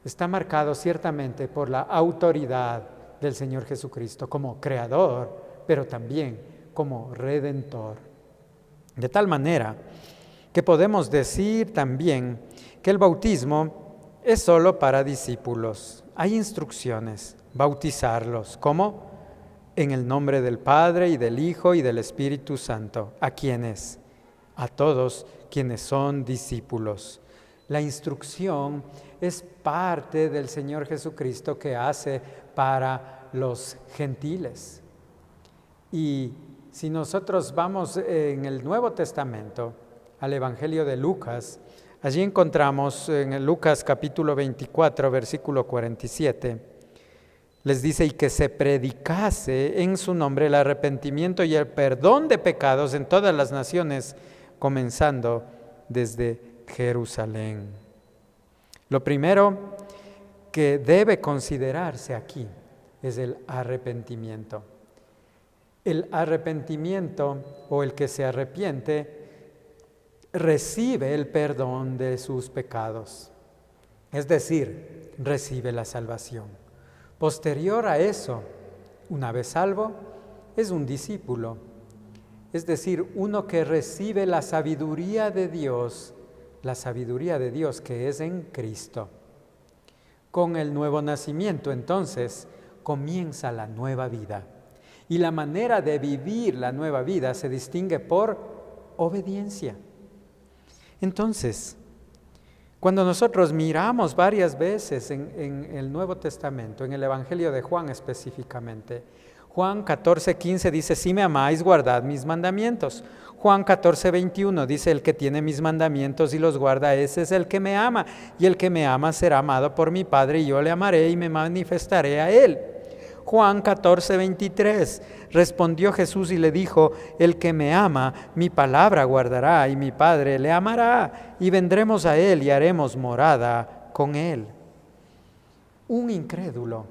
está marcado ciertamente por la autoridad del Señor Jesucristo como creador, pero también como redentor. De tal manera que podemos decir también que el bautismo es solo para discípulos. Hay instrucciones, bautizarlos. ¿Cómo? En el nombre del Padre y del Hijo y del Espíritu Santo. ¿A quiénes? A todos quienes son discípulos. La instrucción es parte del Señor Jesucristo que hace para los gentiles. Y si nosotros vamos en el Nuevo Testamento al Evangelio de Lucas, allí encontramos en el Lucas capítulo 24, versículo 47, les dice: y que se predicase en su nombre el arrepentimiento y el perdón de pecados en todas las naciones, comenzando desde Jerusalén. Lo primero que debe considerarse aquí es el arrepentimiento. El arrepentimiento, o el que se arrepiente, recibe el perdón de sus pecados, es decir, recibe la salvación. Posterior a eso, una vez salvo, es un discípulo, es decir, uno que recibe la sabiduría de Dios que es en Cristo. Con el nuevo nacimiento, entonces, comienza la nueva vida. Y la manera de vivir la nueva vida se distingue por obediencia. Entonces, cuando nosotros miramos varias veces en el Nuevo Testamento, en el Evangelio de Juan específicamente, Juan 14:15 dice, si me amáis, guardad mis mandamientos. Juan 14:21 dice, el que tiene mis mandamientos y los guarda, ese es el que me ama. Y el que me ama será amado por mi Padre, y yo le amaré y me manifestaré a él. Juan 14:23, respondió Jesús y le dijo, el que me ama, mi palabra guardará, y mi Padre le amará, y vendremos a él y haremos morada con él. Un incrédulo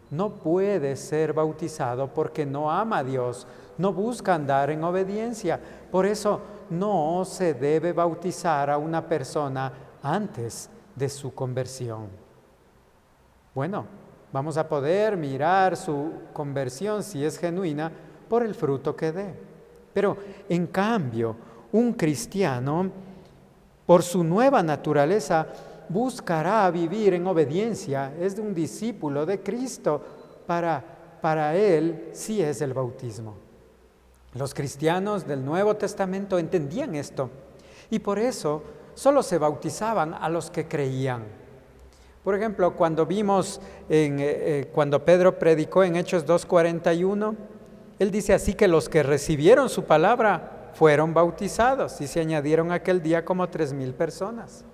no puede ser bautizado porque no ama a Dios, no busca andar en obediencia. Por eso no se debe bautizar a una persona antes de su conversión. Bueno, vamos a poder mirar su conversión, si es genuina, por el fruto que dé. Pero en cambio, un cristiano, por su nueva naturaleza, buscará vivir en obediencia, es de un discípulo de Cristo. Para él sí es el bautismo. Los cristianos del Nuevo Testamento entendían esto y por eso solo se bautizaban a los que creían. Por ejemplo, cuando vimos cuando Pedro predicó en Hechos 2:41, él dice así que los que recibieron su palabra fueron bautizados y se añadieron aquel día como 3,000 personas.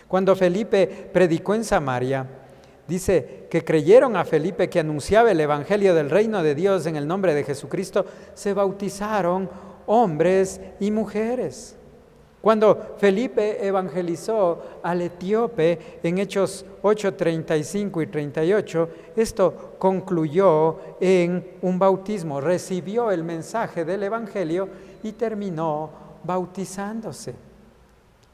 Cuando Felipe predicó en Samaria, dice que creyeron a Felipe que anunciaba el evangelio del reino de Dios en el nombre de Jesucristo, se bautizaron hombres y mujeres. Cuando Felipe evangelizó al etíope en Hechos 8:35 y 38, esto concluyó en un bautismo, recibió el mensaje del evangelio y terminó bautizándose.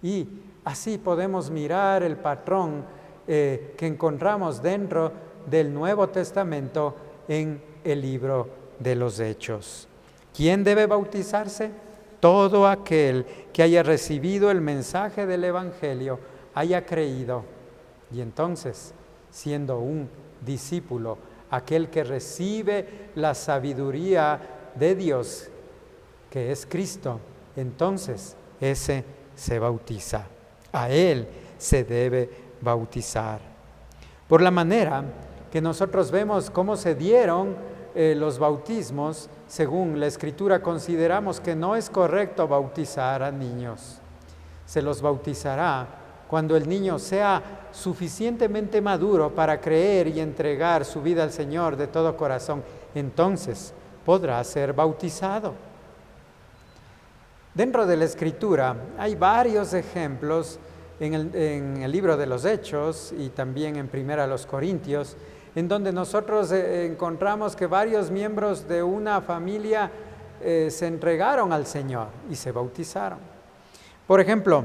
Y así podemos mirar el patrón que encontramos dentro del Nuevo Testamento en el libro de los Hechos. ¿Quién debe bautizarse? Todo aquel que haya recibido el mensaje del Evangelio, haya creído. Y entonces, siendo un discípulo, aquel que recibe la sabiduría de Dios, que es Cristo, entonces ese se bautiza. A él se debe bautizar. Por la manera que nosotros vemos cómo se dieron los bautismos, según la Escritura consideramos que no es correcto bautizar a niños. Se los bautizará cuando el niño sea suficientemente maduro para creer y entregar su vida al Señor de todo corazón. Entonces podrá ser bautizado. Dentro de la Escritura hay varios ejemplos en el libro de los Hechos y también en 1 Corintios, en donde nosotros encontramos que varios miembros de una familia se entregaron al Señor y se bautizaron. Por ejemplo,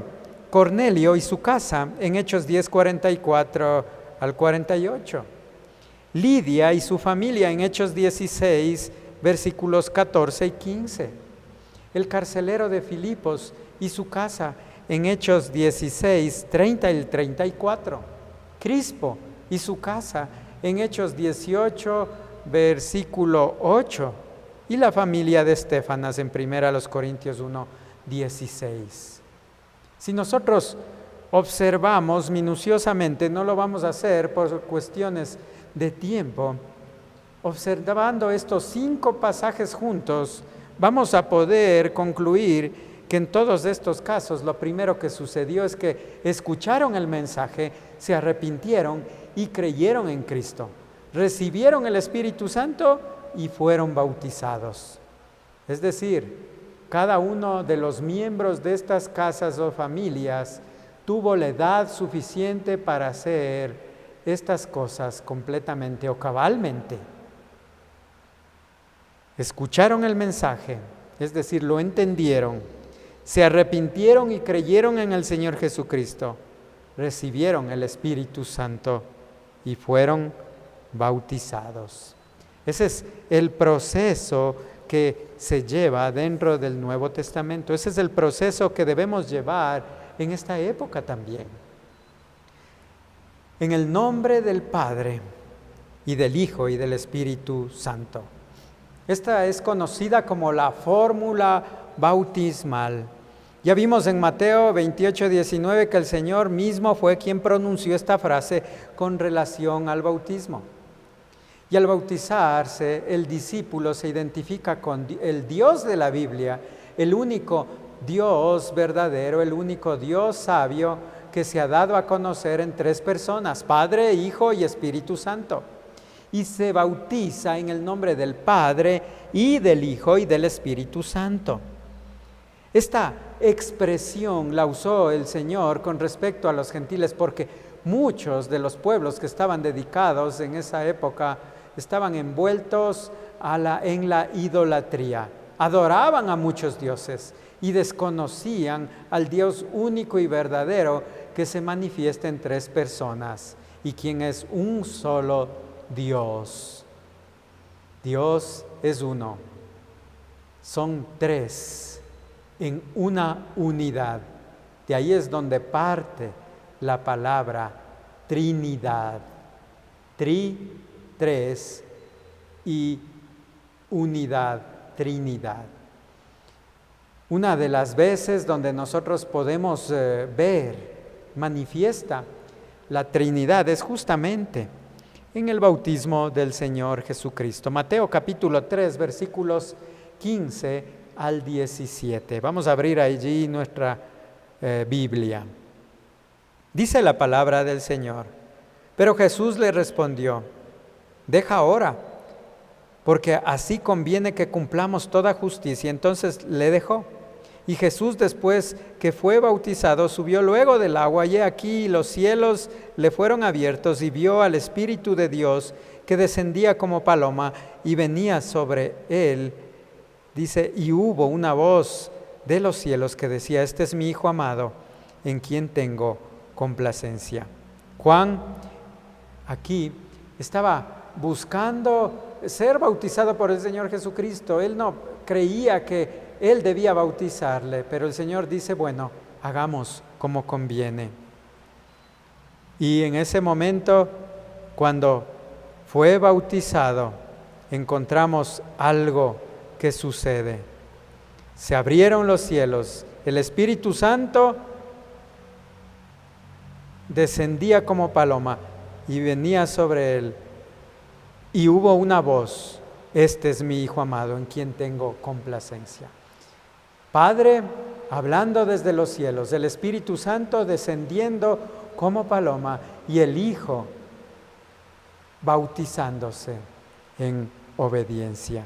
Cornelio y su casa en Hechos 10:44 al 48. Lidia y su familia en Hechos 16, versículos 14 y 15. El carcelero de Filipos y su casa en Hechos 16, 30 y 34. Crispo y su casa en Hechos 18, versículo 8. Y la familia de Estéfanas en 1 Corintios 1, 16. Si nosotros observamos minuciosamente, no lo vamos a hacer por cuestiones de tiempo, observando estos 5 pasajes juntos, vamos a poder concluir que en todos estos casos lo primero que sucedió es que escucharon el mensaje, se arrepintieron y creyeron en Cristo, recibieron el Espíritu Santo y fueron bautizados. Es decir, cada uno de los miembros de estas casas o familias tuvo la edad suficiente para hacer estas cosas completamente o cabalmente. Escucharon el mensaje, es decir, lo entendieron, se arrepintieron y creyeron en el Señor Jesucristo, recibieron el Espíritu Santo y fueron bautizados. Ese es el proceso que se lleva dentro del Nuevo Testamento. Ese es el proceso que debemos llevar en esta época también. En el nombre del Padre y del Hijo y del Espíritu Santo. Esta es conocida como la fórmula bautismal. Ya vimos en Mateo 28:19 que el Señor mismo fue quien pronunció esta frase con relación al bautismo. Y al bautizarse, el discípulo se identifica con el Dios de la Biblia, el único Dios verdadero, el único Dios sabio que se ha dado a conocer en tres personas, Padre, Hijo y Espíritu Santo. Y se bautiza en el nombre del Padre y del Hijo y del Espíritu Santo. Esta expresión la usó el Señor con respecto a los gentiles porque muchos de los pueblos que estaban dedicados en esa época estaban envueltos en la idolatría. Adoraban a muchos dioses y desconocían al Dios único y verdadero que se manifiesta en tres personas y quien es un solo Dios. Dios es uno. Son tres en una unidad. De ahí es donde parte la palabra Trinidad. Tres y unidad, Trinidad. Una de las veces donde nosotros podemos ver manifiesta la Trinidad es justamente en el bautismo del Señor Jesucristo. Mateo capítulo 3, versículos 15 al 17. Vamos a abrir allí nuestra Biblia. Dice la palabra del Señor: pero Jesús le respondió: deja ahora, porque así conviene que cumplamos toda justicia. Entonces le dejó. Y Jesús, después que fue bautizado, subió luego del agua, y aquí los cielos le fueron abiertos, y vio al Espíritu de Dios que descendía como paloma y venía sobre él. Dice, y hubo una voz de los cielos que decía: este es mi Hijo amado, en quien tengo complacencia. Juan aquí estaba buscando ser bautizado por el Señor Jesucristo. Él no creía que él debía bautizarle, pero el Señor dice, bueno, hagamos como conviene. Y en ese momento, cuando fue bautizado, encontramos algo que sucede. Se abrieron los cielos, el Espíritu Santo descendía como paloma y venía sobre él, y hubo una voz: este es mi Hijo amado, en quien tengo complacencia. Padre hablando desde los cielos, el Espíritu Santo descendiendo como paloma y el Hijo bautizándose en obediencia.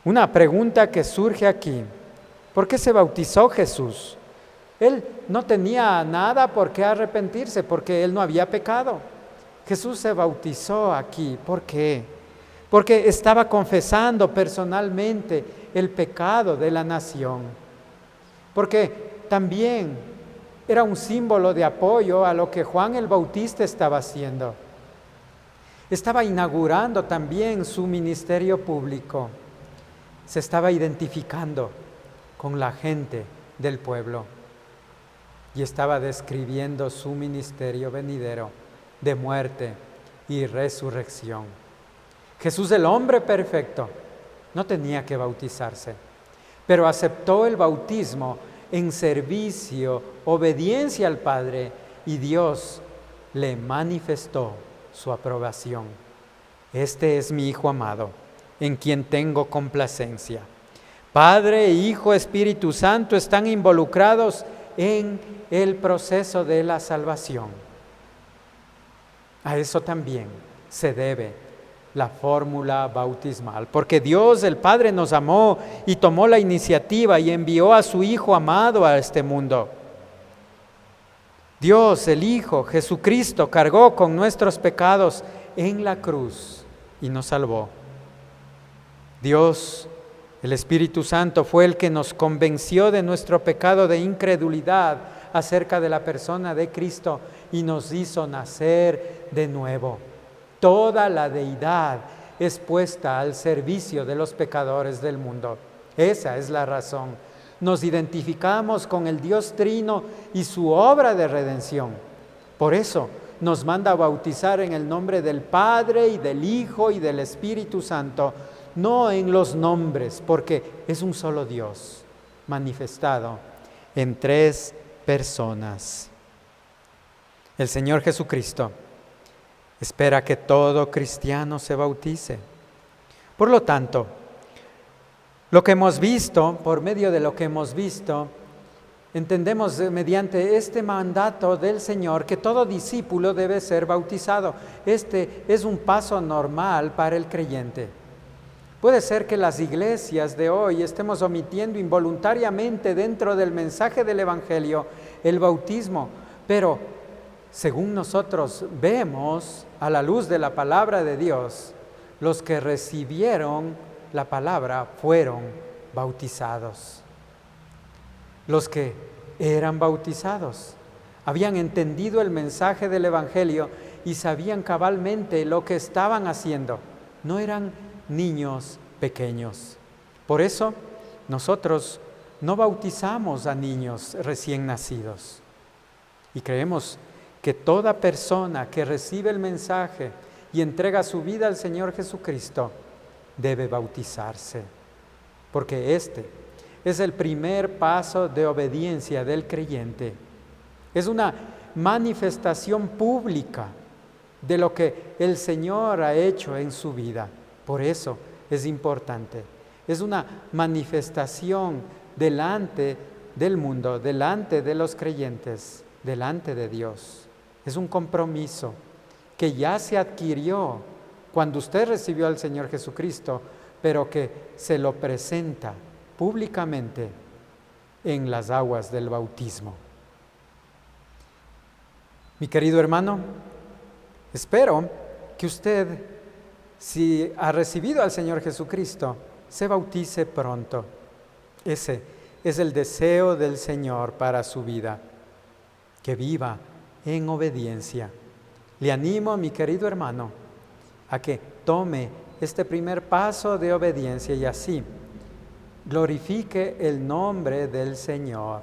Una pregunta que surge aquí: ¿por qué se bautizó Jesús? Él no tenía nada por qué arrepentirse, porque él no había pecado. Jesús se bautizó aquí. ¿Por qué? Porque estaba confesando personalmente el pecado de la nación. Porque también era un símbolo de apoyo a lo que Juan el Bautista estaba haciendo. Estaba inaugurando también su ministerio público. Se estaba identificando con la gente del pueblo y estaba describiendo su ministerio venidero de muerte y resurrección. Jesús, el hombre perfecto, no tenía que bautizarse, pero aceptó el bautismo en servicio, obediencia al Padre, y Dios le manifestó su aprobación. Este es mi Hijo amado, en quien tengo complacencia. Padre, Hijo, Espíritu Santo están involucrados en el proceso de la salvación. A eso también se debe la fórmula bautismal, porque Dios el Padre nos amó y tomó la iniciativa y envió a su Hijo amado a este mundo. Dios el Hijo, Jesucristo, cargó con nuestros pecados en la cruz y nos salvó. Dios, el Espíritu Santo, fue el que nos convenció de nuestro pecado de incredulidad acerca de la persona de Cristo y nos hizo nacer de nuevo. Toda la deidad es puesta al servicio de los pecadores del mundo. Esa es la razón. Nos identificamos con el Dios Trino y su obra de redención. Por eso nos manda a bautizar en el nombre del Padre y del Hijo y del Espíritu Santo, no en los nombres, porque es un solo Dios manifestado en 3 personas. El Señor Jesucristo espera que todo cristiano se bautice. Por lo tanto, lo que hemos visto, por medio de lo que hemos visto, entendemos mediante este mandato del Señor que todo discípulo debe ser bautizado. Este es un paso normal para el creyente. Puede ser que las iglesias de hoy estemos omitiendo involuntariamente dentro del mensaje del Evangelio el bautismo, pero según nosotros vemos a la luz de la palabra de Dios, los que recibieron la palabra fueron bautizados. Los que eran bautizados habían entendido el mensaje del Evangelio y sabían cabalmente lo que estaban haciendo. No eran niños pequeños. Por eso nosotros no bautizamos a niños recién nacidos. Y creemos que toda persona que recibe el mensaje y entrega su vida al Señor Jesucristo debe bautizarse, porque este es el primer paso de obediencia del creyente. Es una manifestación pública de lo que el Señor ha hecho en su vida. Por eso es importante. Es una manifestación delante del mundo, delante de los creyentes, delante de Dios. Es un compromiso que ya se adquirió cuando usted recibió al Señor Jesucristo, pero que se lo presenta públicamente en las aguas del bautismo. Mi querido hermano, espero que usted, si ha recibido al Señor Jesucristo, se bautice pronto. Ese es el deseo del Señor para su vida, que viva en obediencia. Le animo, mi querido hermano, a que tome este primer paso de obediencia y así glorifique el nombre del Señor.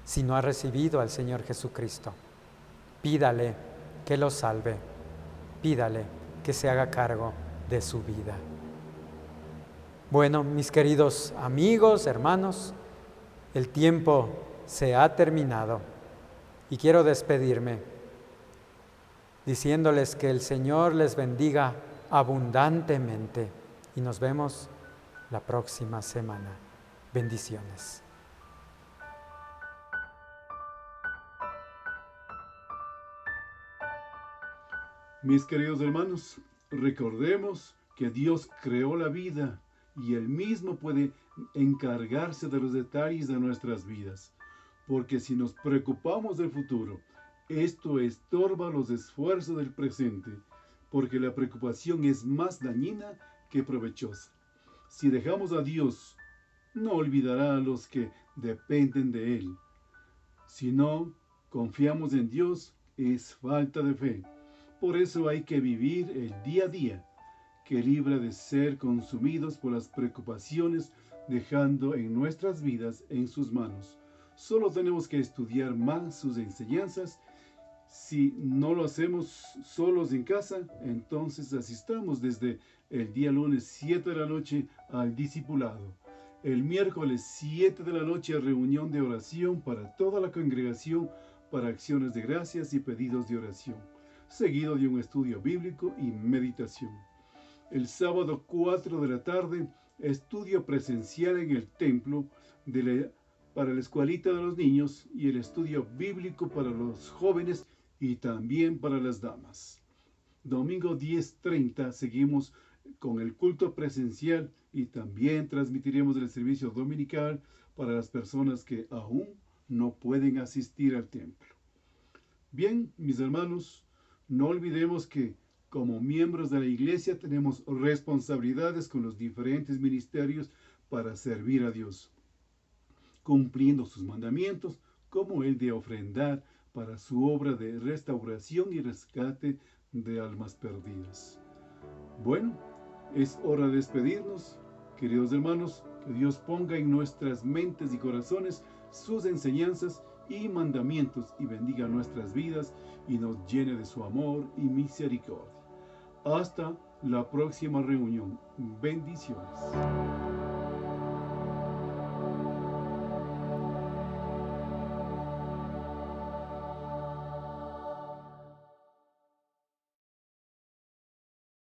Si no ha recibido al Señor Jesucristo, pídale que lo salve, pídale que se haga cargo de su vida. Bueno, mis queridos amigos, hermanos, el tiempo se ha terminado y quiero despedirme diciéndoles que el Señor les bendiga abundantemente y nos vemos la próxima semana. Bendiciones. Mis queridos hermanos, recordemos que Dios creó la vida y Él mismo puede encargarse de los detalles de nuestras vidas. Porque si nos preocupamos del futuro, esto estorba los esfuerzos del presente, porque la preocupación es más dañina que provechosa. Si dejamos a Dios, no olvidará a los que dependen de Él. Si no confiamos en Dios, es falta de fe. Por eso hay que vivir el día a día, que libra de ser consumidos por las preocupaciones, dejando en nuestras vidas en sus manos. Solo tenemos que estudiar más sus enseñanzas. Si no lo hacemos solos en casa, entonces asistamos desde el día lunes 7 de la noche al discipulado. El miércoles 7 de la noche a reunión de oración para toda la congregación para acciones de gracias y pedidos de oración, seguido de un estudio bíblico y meditación. El sábado 4 de la tarde, estudio presencial en el templo para la escuelita de los niños y el estudio bíblico para los jóvenes y también para las damas. Domingo 10:30 seguimos con el culto presencial y también transmitiremos el servicio dominical para las personas que aún no pueden asistir al templo. Bien, mis hermanos, no olvidemos que como miembros de la iglesia tenemos responsabilidades con los diferentes ministerios para servir a Dios, cumpliendo sus mandamientos como el de ofrendar para su obra de restauración y rescate de almas perdidas. Bueno, es hora de despedirnos. Queridos hermanos, que Dios ponga en nuestras mentes y corazones sus enseñanzas y mandamientos y bendiga nuestras vidas y nos llene de su amor y misericordia. Hasta la próxima reunión. Bendiciones.